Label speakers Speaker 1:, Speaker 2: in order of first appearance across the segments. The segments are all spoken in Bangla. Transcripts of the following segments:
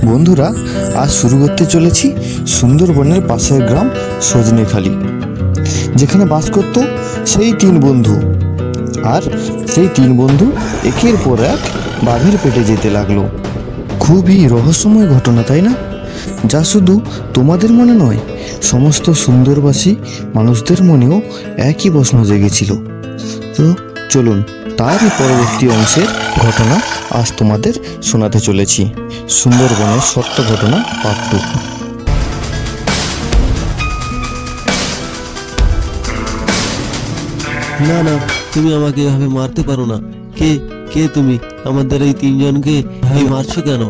Speaker 1: বন্ধুরা, আজ শুরু করতে চলেছি সুন্দরবনের পাশের গ্রাম সজনেখালি, যেখানে বাস করত সেই তিন বন্ধু। আর সেই তিন বন্ধু একের পর এক বাঘের পেটে যেতে লাগলো। খুবই রহস্যময় ঘটনা, তাই না? যা শুধু তোমাদের মনে নয়, সমস্ত সুন্দরবাসী মানুষদের মনেও একই প্রশ্ন জেগেছিল। তো চলুন, তারই পরবর্তী অংশের ঘটনা আজ তোমাদের শোনাতে চলেছি। সুন্দরবনের সত্য ঘটনা পার্ট 2।
Speaker 2: না না, তুমি আমাকে এভাবে মারতে পারো না। কে কে তুমি? আমাদের এই তিনজনকে মারছো কেন?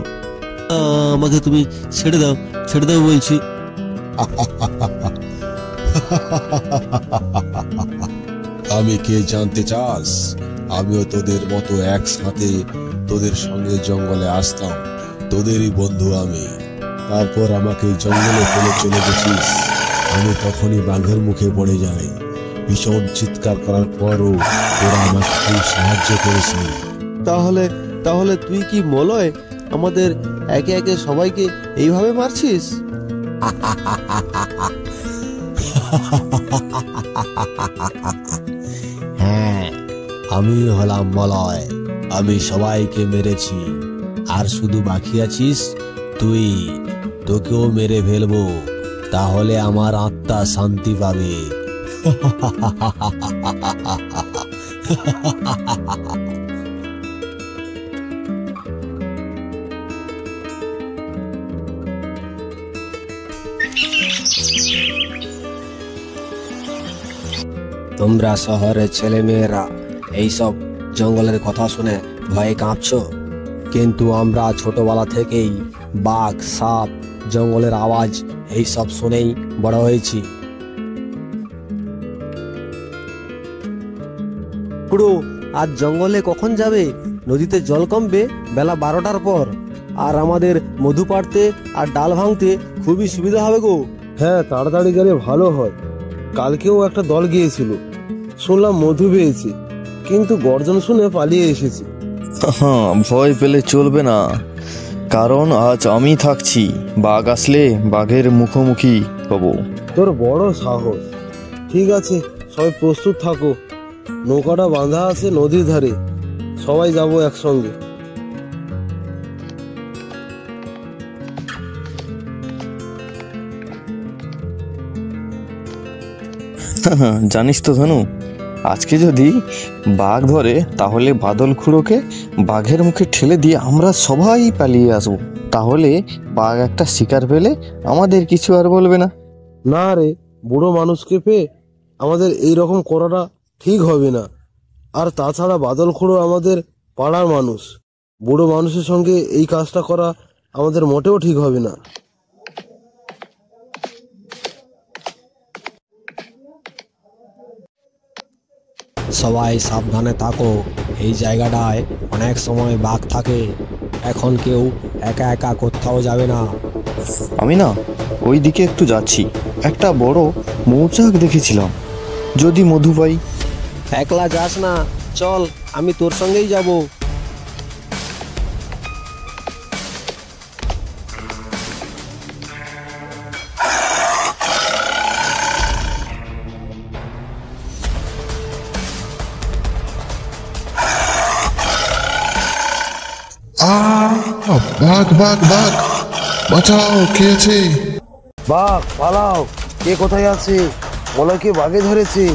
Speaker 2: আমাকে তুমি ছেড়ে দাও, ছেড়ে দাও বলছি।
Speaker 3: আমি কে জানতে চাস? আমিও তোদের মতো একসাথে তোদের সঙ্গে জঙ্গলে আসতাম, তোদেরই বন্ধু আমি। তারপর আমাকে জঙ্গলে ফেলে চলে গেছিস। আমি তখনই বাঘের মুখে পড়ে যাই। ভীষণ চিৎকার করার পরও তোরা আমাকে খুব সাহায্য করেছিস।
Speaker 2: তাহলে তাহলে তুই কি মলয় আমাদের একে একে সবাইকে এইভাবে মারছিস?
Speaker 3: হ্যাঁ, আমি হলাম মলয়। আমি সবাইকে মেরেছি, আর শুধু বাকি আছিস তুই। তোকেও মেরে ফেলবো, তাহলে আমার আত্মা শান্তি পাবে। তোমরা শহরের ছেলেমেয়েরা এইসব জঙ্গলের কথা শুনে ভয়ে কাঁপছো, কিন্তু আমরা ছোটবেলা থেকেই বাঘ, সাপ, জঙ্গলের আওয়াজ এইসব শুনেই বড় হয়েছি।
Speaker 2: খুড়ো, আজ জঙ্গলে কখন যাবে? নদীতে জল কমবে বেলা 12টার পর, আর আমাদের মধু পাড়তে আর ডাল ভাঙতে খুবই সুবিধা হবে গো।
Speaker 4: হ্যাঁ, তাড়াতাড়ি গেলে ভালো হয়। কালকেও একটা দল গিয়েছিল, শুনলাম মধু পেয়েছি, কিন্তু গর্জন শুনে পালিয়ে এসেছি।
Speaker 1: ভয় পেলে চলবে না, কারণ আজ আমি থাকছি। বাঘ আসলে বাঘের মুখোমুখি হব।
Speaker 4: তোর বড় সাহস। ঠিক আছে, সবাই প্রস্তুত থাকো। নৌকাটা বাঁধা আছে নদীর ধারে, সবাই যাব একসঙ্গে।
Speaker 1: জানিস তো ধনু, আজকে যদি বাঘ ধরে তাহলে বাদল খুঁড়োকে বাঘের মুখে ঠেলে দিয়ে আমরা সবাই পালিয়ে আসবো। তাহলে বাঘ একটা শিকার পেলে আমাদের কিছু আর বলবে না।
Speaker 4: না রে, বুড়ো মানুষকে পেয়ে আমাদের এই রকম করাটা ঠিক হবে না। আর তাছাড়া বাদল খুঁড়ো আমাদের পাড়ার মানুষ। বুড়ো মানুষের সঙ্গে এই কাজটা করা আমাদের মোটেও ঠিক হবে না।
Speaker 3: সবাই সাবধানে থাকো, এই জায়গাটায় অনেক সময় বাঘ থাকে। এখন কেউ একা একা কোথাও যাবে না।
Speaker 1: আমি না ওই দিকে একটু যাচ্ছি, একটা বড় মৌচাক দেখেছিলাম, যদি মধু পাই।
Speaker 2: একলা যাস না, চল, আমি তোর সঙ্গেই যাব।
Speaker 5: বাঘ বাঘ বাঘ, বাঁচাও, কে আছে?
Speaker 4: বাঘ, পালাও! কে কোথায় আছে? মলয়কে বাঘে ধরেছে,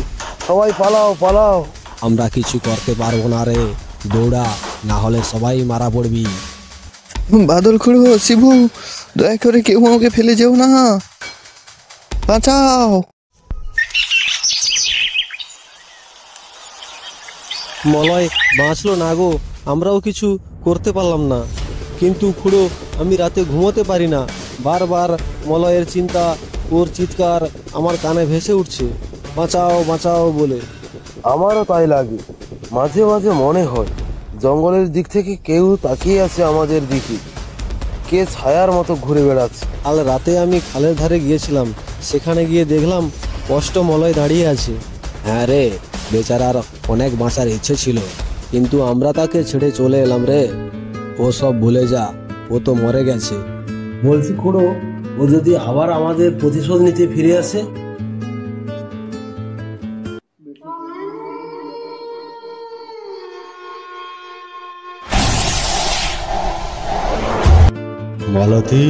Speaker 4: সবাই পালাও পালাও!
Speaker 3: আমরা কিছু করতে পারবো না রে, দৌড়া, না হলে সবাই মারা পড়বি।
Speaker 1: বাদল খুঁড়ো, শিবু, দয়া করে কেউ আমাকে ফেলে যেও না, বাঁচাও।
Speaker 2: মলয় বাঁচলো না গো, আমরাও কিছু করতে পারলাম না। কিন্তু খুড়ো, আমি রাতে ঘুমোতে পারি না। বারবার মলয়ের চিন্তা, ওর চিৎকার আমার কানে ভেসে উঠছে, বাঁচাও বাঁচাও বলে।
Speaker 4: আমারও তাই লাগে। মাঝে মাঝে মনে হয় জঙ্গলের দিক থেকে কেউ তাকিয়ে আছে আমাদের দিকে, কে ছায়ার মতো ঘুরে বেড়াচ্ছে।
Speaker 2: কাল রাতে আমি খালের ধারে গিয়েছিলাম, সেখানে গিয়ে দেখলাম স্পষ্ট মলয় দাঁড়িয়ে আছে।
Speaker 3: হ্যাঁ রে, বেচারার অনেক বাঁচার ইচ্ছে ছিল, কিন্তু আমরা তাকে ছেড়ে চলে এলাম রে। ও সব ভুলে যা, ও তো মরে গেছে।
Speaker 4: বলছি খুড়ো, ও যদি আবার আমাদের প্রতিশোধ নিতে ফিরে আসে?
Speaker 2: মালতী,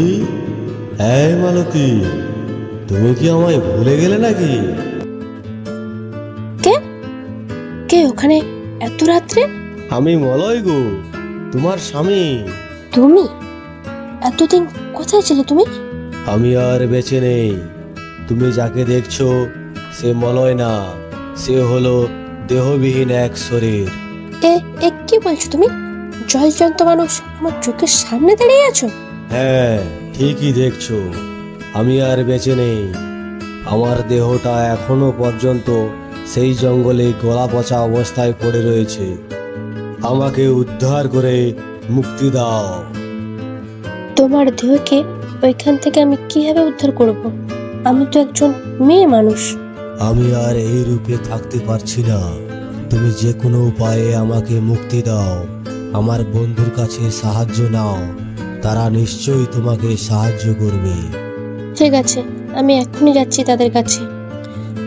Speaker 2: এই মালতী, তুমি কি আমায় ভুলে গেলে নাকি?
Speaker 6: কে কে ওখানে এত রাত্রে?
Speaker 2: আমি মলয় গো, তোমার স্বামী।
Speaker 6: তুমি এতদিন কোথায় ছিলে তুমি?
Speaker 2: আমি আর বেঁচে নেই। তুমি যাকে দেখছো সে মলয় না, সে হলো দেহবিহীন এক শরীর।
Speaker 6: এ এ কি বলছো তুমি? জলজন্ত মানুষ আমার চোখের সামনে দাঁড়িয়ে আছো?
Speaker 2: হ্যাঁ, ঠিকই দেখছো। আমি আর বেঁচে নেই। আমার দেহটা এখনো পর্যন্ত সেই জঙ্গলে গলা পচা অবস্থায় পড়ে রয়েছে। আমাকে উদ্ধার করে মুক্তি দাও।
Speaker 6: তোমার দেহকে ওইখান থেকে আমি কিভাবে উদ্ধার করব? আমি তো একজন মেয়ে মানুষ।
Speaker 2: আমি আর এই রূপে থাকতে পারছি না। তুমি যে কোনো উপায়ে আমাকে মুক্তি দাও। আমার বন্ধুর কাছে সাহায্য নাও, তারা নিশ্চয়ই তোমাকে সাহায্য করবে।
Speaker 6: ঠিক আছে, আমি এক্ষুনি যাচ্ছি তাদের কাছে।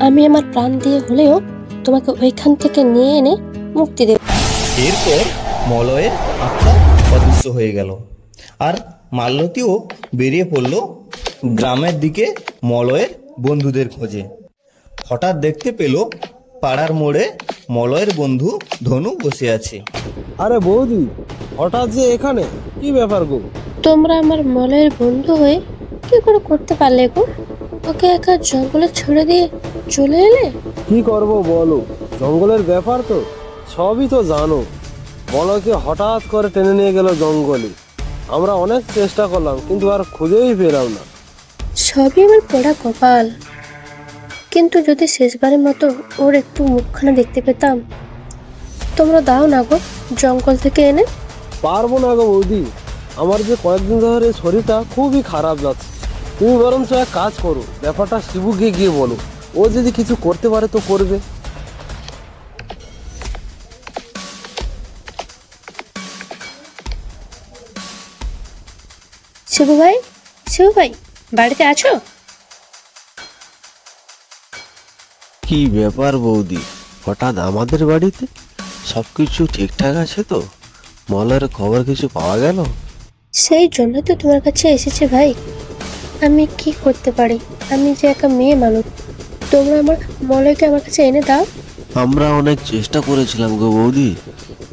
Speaker 6: আমি আমার প্রাণ দিয়ে হলেও তোমাকে ওইখান থেকে নিয়ে এনে মুক্তি দেব।
Speaker 1: এরপর মলয়ের আত্মা অদৃশ্য হয়ে গেল, আর মালতীও বেরিয়ে পড়ল গ্রামের দিকে মলয়ের বন্ধুদের খোঁজে। হঠাৎ দেখতে পেল পাড়ার মোড়ে মলয়ের বন্ধু ধনু বসে আছে।
Speaker 4: আরে বৌদি, হঠাৎ যে এখানে, কি ব্যাপার গো?
Speaker 6: তোমরা আমার মলয়ের বন্ধু হয়ে কি করে করতে পারলে গো? ওকে একা জঙ্গলে ছেড়ে দিয়ে চলে এলে?
Speaker 4: কি করব বলো, জঙ্গলের ব্যাপার তো সবই তো জানো। বলকে হঠাৎ করে টেনে নিয়ে গেল জঙ্গলে। আমরা অনেক চেষ্টা করলাম কিন্তু আর খুঁজেই পেলাম না।
Speaker 6: সবই আমার পোড়া কপাল। কিন্তু যদি শেষবারের মতো ওর একটু মুখখানা দেখতে পেতাম। তোমরা দাও না গো জঙ্গল থেকে এনে।
Speaker 4: পারবো না গো বৌদি, আমার যে কয়েকদিন ধরে শরীরটা খুবই খারাপ যাচ্ছে। তুমি বরঞ্চ এক কাজ করো, ব্যাপারটা শিবুকে গিয়ে বলো। ও যদি কিছু করতে পারে তো করবে।
Speaker 6: শিবু ভাই বাড়িতে আছো?
Speaker 7: কি ব্যাপার বৌদি, হঠাৎ আমাদের বাড়িতে? সবকিছু ঠিকঠাক আছে তো? মলের খবর কিছু পাওয়া গেল?
Speaker 6: সেই জন্য তো তোমার কাছে এসেছে ভাই। আমি কি করতে পারি? আমি যে একা মেয়ে মানুষ। তোমরা আমার মলয়কে আমার কাছে এনে দাও।
Speaker 7: আমরা অনেক চেষ্টা করেছিলাম গো বৌদি,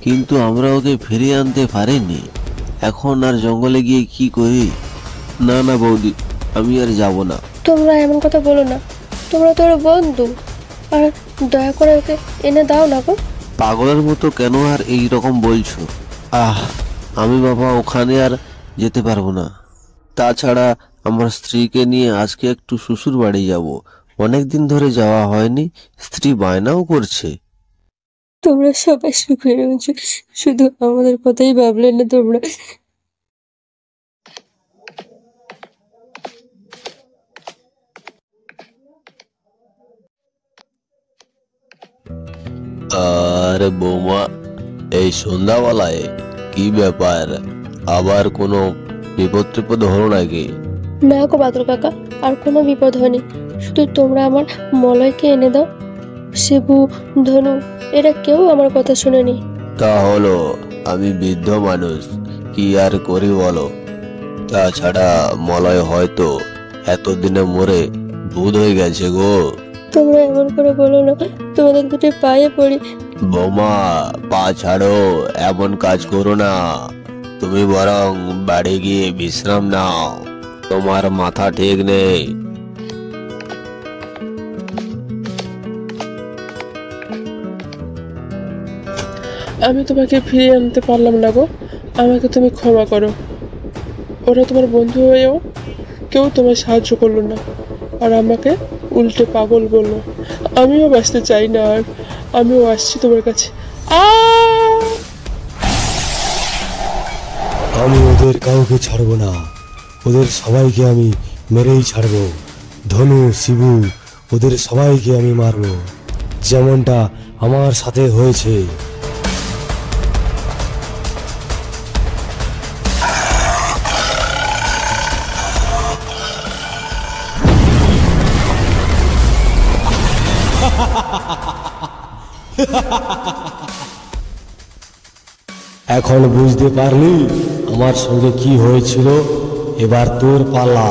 Speaker 7: কিন্তু আমরা ওকে ফিরিয়ে আনতে পারিনি। এখন আর জঙ্গলে গিয়ে কি করি? না না বৌদি, আমি আর যাব না।
Speaker 6: তোমরা এমন কথা বলো না, তোমরা তো ওর বন্ধু। আর দয়া করে ওকে এনে দাও না গো।
Speaker 7: পাগলের মতো কেন আর এই রকম বলছো? আমি বাবা ওখানে আর যেতে পারবো না। তাছাড়া আমার স্ত্রীকে নিয়ে আজকে একটু শ্বশুর বাড়ি যাব। অনেকদিন ধরে যাওয়া হয়নি, স্ত্রী বায়নাও করছে।
Speaker 6: তোমরা সবাই সুখে রয়েছো, শুধু আমাদের কথাই ভাবলে না তোমরা।
Speaker 7: আরে বৌমা, এই সন্ধ্যাবেলায় কি ব্যাপার? আবার কোনো বিপদ টিপদ হলো নাকি?
Speaker 6: না গো বাদল কাকা, আর কোনো বিপদ হয়নি। শুধু তোমরা আমার মলয়কে এনে দাও। শিবু, ধনু এরা কেউ আমার কথা শুনেনি।
Speaker 7: তা হলো, আমি বৃদ্ধ মানুষ, কি আর করি বলো? তাছাড়া মলয় হয়তো এতদিনে মরে ভূত হয়ে গেছে গো।
Speaker 6: তোমরা এমন করে বলো না, তোমাদের দুটো পায়ে পড়ি।
Speaker 7: বৌমা, পা ছাড়ো, এমন কাজ করো না। তুমি বরং বাড়ি গিয়ে বিশ্রাম নাও, তোমার মাথা ঠিক নেই।
Speaker 8: আমি তোমাকে ফিরিয়ে আনতে পারলাম না গো, আমাকে তুমি ক্ষমা করো। ওরা তোমার বন্ধু হয়েও কেউ তোমায় সাহায্য করলো না, আর আমাকে উল্টে পাগল বললো। আমিও বাঁচতে চাই না, আর আমিও আসছি তোমার কাছে।
Speaker 2: আমি ওদের কাউকে ছাড়বো না, ওদের সবাইকে আমি মেরেই ছাড়বো। ধনু, শিবু, ওদের সবাইকে আমি মারবো, যেমনটা আমার সাথে হয়েছে।
Speaker 9: এখন বুঝতে পারলি আমার সঙ্গে কি হয়েছিল? এবার তোর পালা।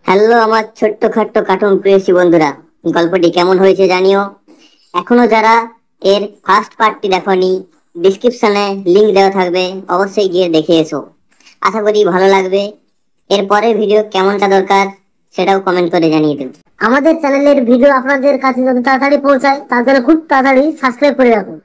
Speaker 10: হ্যালো আমার ছোট্ট খাট্ট কার্টুন প্রিয়সী বন্ধুরা, গল্পটি কেমন হয়েছে জানিও। এখনো যারা এর ফার্স্ট পার্টটি দেখোনি, ডিসক্রিপশনে লিংক দেওয়া থাকবে, অবশ্যই গিয়ে দেখে এসো। আশা করি ভালো লাগবে। এর পরের ভিডিও কেমনটা দরকার সেটাও কমেন্ট করে জানিয়ে দেবে।
Speaker 11: আমাদের চ্যানেলের ভিডিও আপনাদের কাছে যত তাড়াতাড়ি পৌঁছায় তার জন্য খুব তাড়াতাড়ি সাবস্ক্রাইব করে রাখুন।